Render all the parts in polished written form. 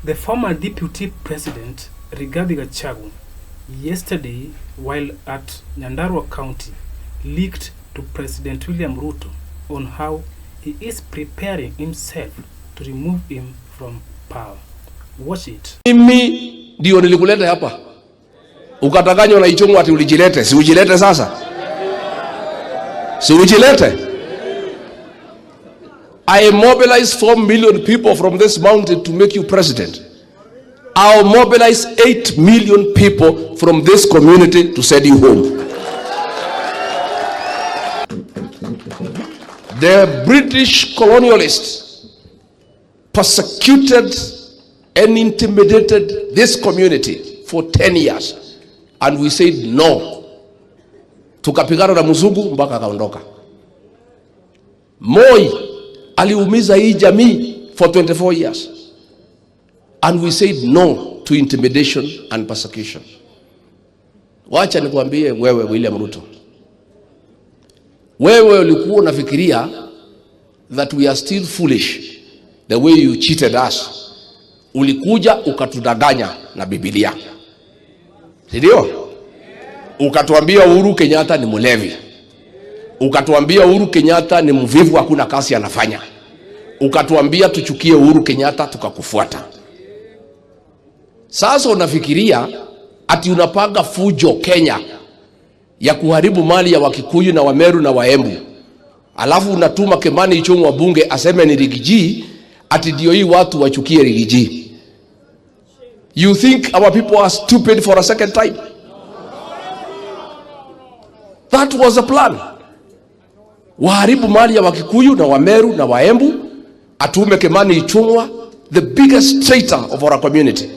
The former deputy president, Rigathi Gachagwa, yesterday, while at Nyandarua County, leaked to President William Ruto on how he is preparing himself to remove him from power. Watch it. Mimi ndio nilikuleta hapa. Ukatanganywa na Ichung'wa ati ulijilete. Si ujilete sasa? Si ujilete? I mobilized 4 million people from this mountain to make you president. I'll mobilize 8 million people from this community to send you home. The British colonialists persecuted and intimidated this community for 10 years. And we said no. Tukapigana na mzungu mpaka akaondoka. Moi aliumiza hii jamii for 24 years. And we said no to intimidation and persecution. Wacha nikwambie wewe William Ruto. Wewe ulikuwa unafikiria that we are still foolish the way you cheated us. Ulikuja ukatudanganya na Biblia. Ndio? Ukatuambia Uhuru Kenyatta ni mlevi. Ukatuambia Uhuru Kenyatta ni mvivu, hakuna kazi anafanya. Ukatuambia tuchukie Uhuru Kenyatta, tukakufuata. Sasa unafikiria ati unapanga fujo Kenya ya kuharibu mali ya Wakikuyu na Wameru na Waembu. Alafu unatuma Kimani Ichung'wa bunge aseme ni Rigiji, ati ndio hii watu wachukie Rigiji. You think our people are stupid for a second time? That was a plan. Waharibu mali ya Wakikuyu na Wameru na Waembu, atume Kimani Ichung'wa, the biggest traitor of our community,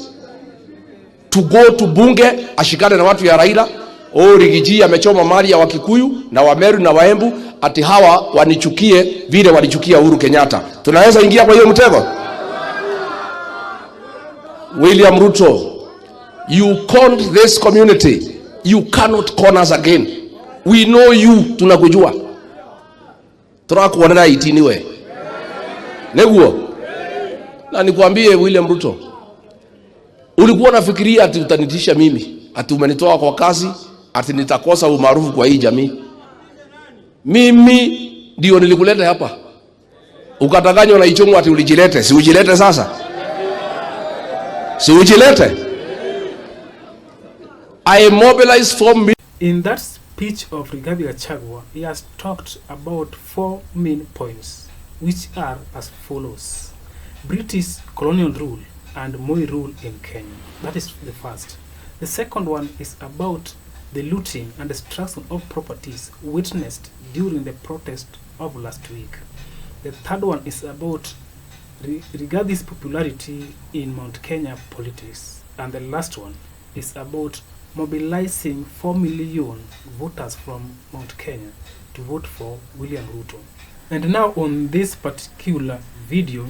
to go to bunge ashikane na watu ya Raila. Rigiji amechoma mali ya Wakikuyu na Wameru na Waembu, ati hawa wanichukie vile walichukia Uhuru Kenyatta. Tunaweza ingia kwa hiyo mtego? William Ruto, you conned this community. You cannot con us again. We know you, tunakujua. Tunakuonea itini we. Neguo. Na nikwambie William Ruto, ulikuwa unafikiria ati utanitisha mimi, ati umenitoa kwa kazi, ati nitakosa umaarufu kwa hii jamii. Mimi ndio nilikuleta hapa. Ukatanganywa na Ichung'wa ati ulijilete. Si ujilete sasa? Si ujilete? I mobilized 4 million. In that speech of Rigathi Gachagwa, he has talked about 4 main points, which are as follows: British colonial rule and Moi rule in Kenya. That is the first. The second one is about the looting and destruction of properties witnessed during the protest of last week. The third one is about Rigathi's popularity in Mount Kenya politics. And the last one is about mobilizing 4 million voters from Mount Kenya to vote for William Ruto. And now on this particular video,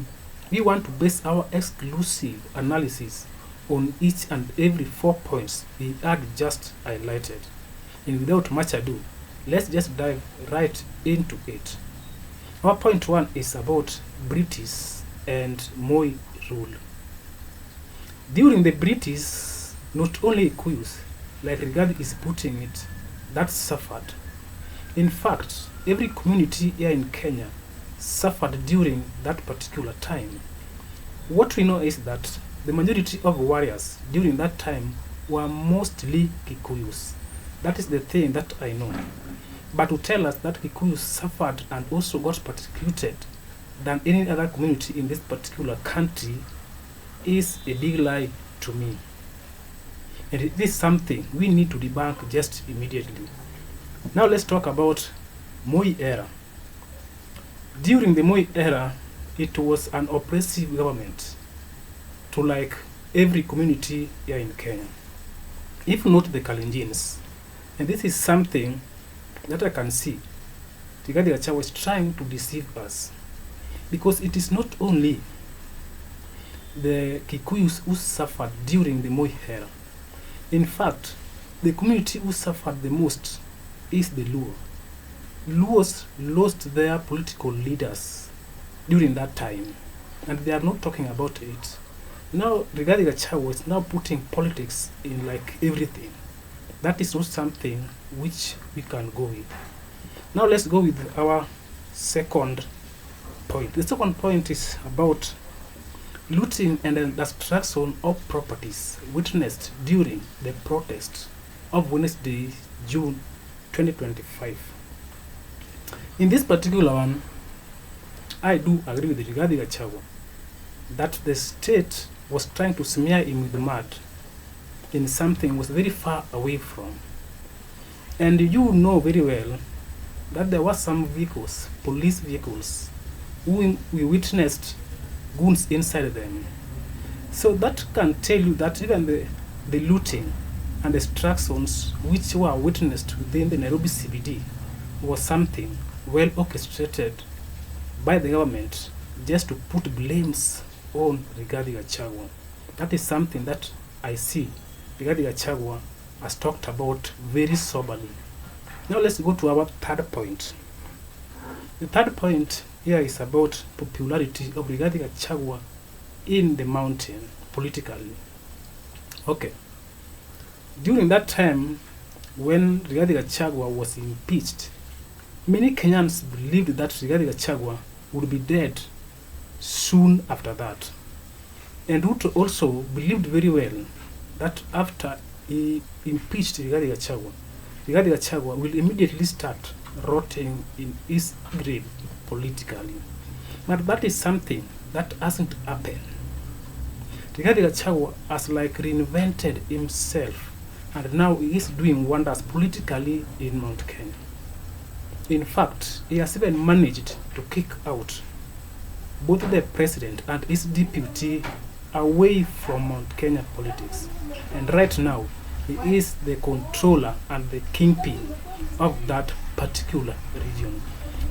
we want to base our exclusive analysis on each and every 4 points we had just highlighted. And without much ado, let's just dive right into it. Our point 1 is about British and Moi rule. During the British, not only Kikuyus, like Rigathi is putting it, that suffered. In fact, every community here in Kenya suffered during that particular time. What we know is that the majority of warriors during that time were mostly Kikuyus. That is the thing that I know. But to tell us that Kikuyus suffered and also got persecuted than any other community in this particular country is a big lie to me. And it is something we need to debunk just immediately. Now let's talk about Moi era. During the Moi era, it was an oppressive government to like every community here in Kenya, if not the Kalenjins. And this is something that I can see Rigathi Gachagwa is trying to deceive us, because it is not only the Kikuyus who suffered during the Moi era. In fact, the community who suffered the most is the Luo. Luos lost their political leaders during that time, and they are not talking about it. Now, regarding Gachagwa is now putting politics in like everything. That is not something which we can go with. Now let's go with our second point. The second point is about looting and the destruction of properties witnessed during the protest of Wednesday, June 2025. In this particular one, I do agree with regarding Gachagwa that the state was trying to smear him with mud in something was very far away from. And you know very well that there were some vehicles, police vehicles, who we witnessed goons inside them. So that can tell you that even the looting and destructions which were witnessed within the Nairobi CBD was something well orchestrated by the government just to put blames on regarding Gachagwa. That is something that I see regarding Gachagwa has talked about very soberly. Now let's go to our third point. The third point here is about popularity of Rigathi Gachagwa in the mountain politically. Okay. During that time, when Rigathi Gachagwa was impeached, many Kenyans believed that Rigathi Gachagwa would be dead soon after that. And Ruto also believed very well that after he impeached Rigathi Gachagwa will immediately start rotting in his grave politically. But that is something that hasn't happened. Rigathi Gachagwa has like reinvented himself, and now he is doing wonders politically in Mount Kenya. In fact, he has even managed to kick out both the president and his deputy away from Mount Kenya politics. And right now, he is the controller and the kingpin of that particular region.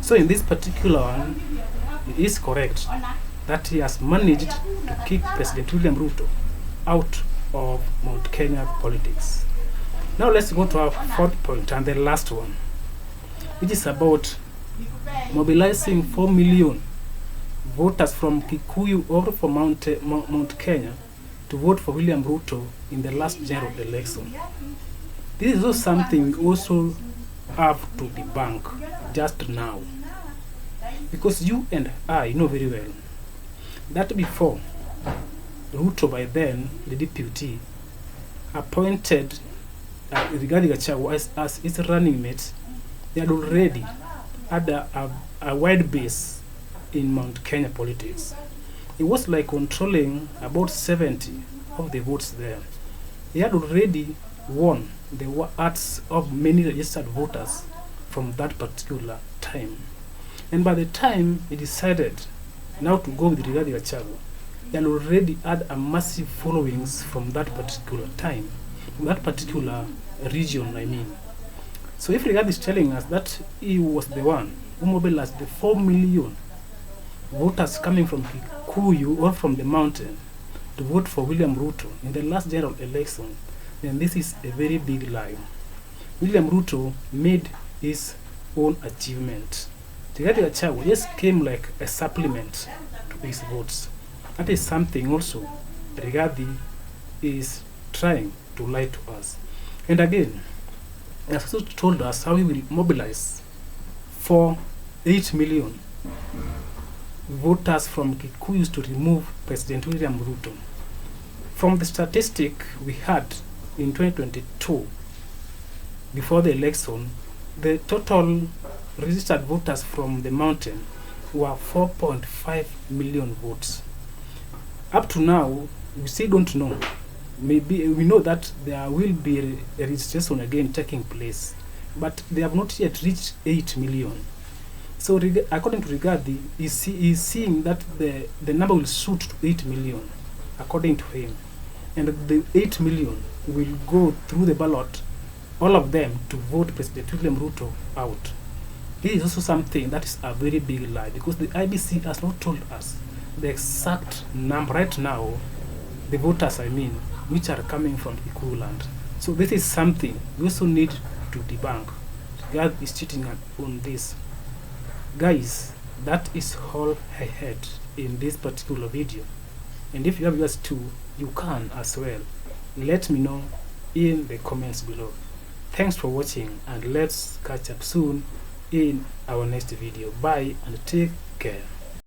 So in this particular one, it is correct that he has managed to kick President William Ruto out of Mount Kenya politics. Now let's go to our fourth point and the last one, which is about mobilizing 4 million voters from Kikuyu or from Mount Kenya to vote for William Ruto in the last general election. This is also something we also have to debunk just now. Because you and I know very well that before Ruto, by then the deputy, appointed Rigathi Gachagwa as his running mate, they had already had a wide base in Mount Kenya politics. He was like controlling about 70 of the votes there. He had already won the hearts of many registered voters from that particular time. And by the time he decided now to go with Rigathi Gachagwa, he had already had a massive followings from that particular time, from that particular region, I mean. So if Rigathi is telling us that he was the one who mobilized the 4 million voters coming from Kikuyu or from the mountain to vote for William Ruto in the last general election, then this is a very big lie. William Ruto made his own achievement. Rigathi Gachagwa just came like a supplement to his votes. That is something also Rigathi is trying to lie to us. And again, he has also told us how he will mobilize for 8 million voters from Kikuyu to remove President William Ruto. From the statistic we had in 2022, before the election, the total registered voters from the mountain were 4.5 million votes. Up to now, we still don't know. Maybe we know that there will be a registration again taking place, but they have not yet reached 8 million. So according to Rigathi, he's seeing that the number will shoot to 8 million, according to him. And the 8 million will go through the ballot, all of them, to vote President William Ruto out. This is also something that is a very big lie, because the IBC has not told us the exact number right now, the voters, I mean, which are coming from Kikuyu land. So this is something we also need to debunk. God is cheating on this. Guys, that is all I had in this particular video. And if you have yours too, you can as well. Let me know in the comments below. Thanks for watching, and let's catch up soon in our next video. Bye and take care.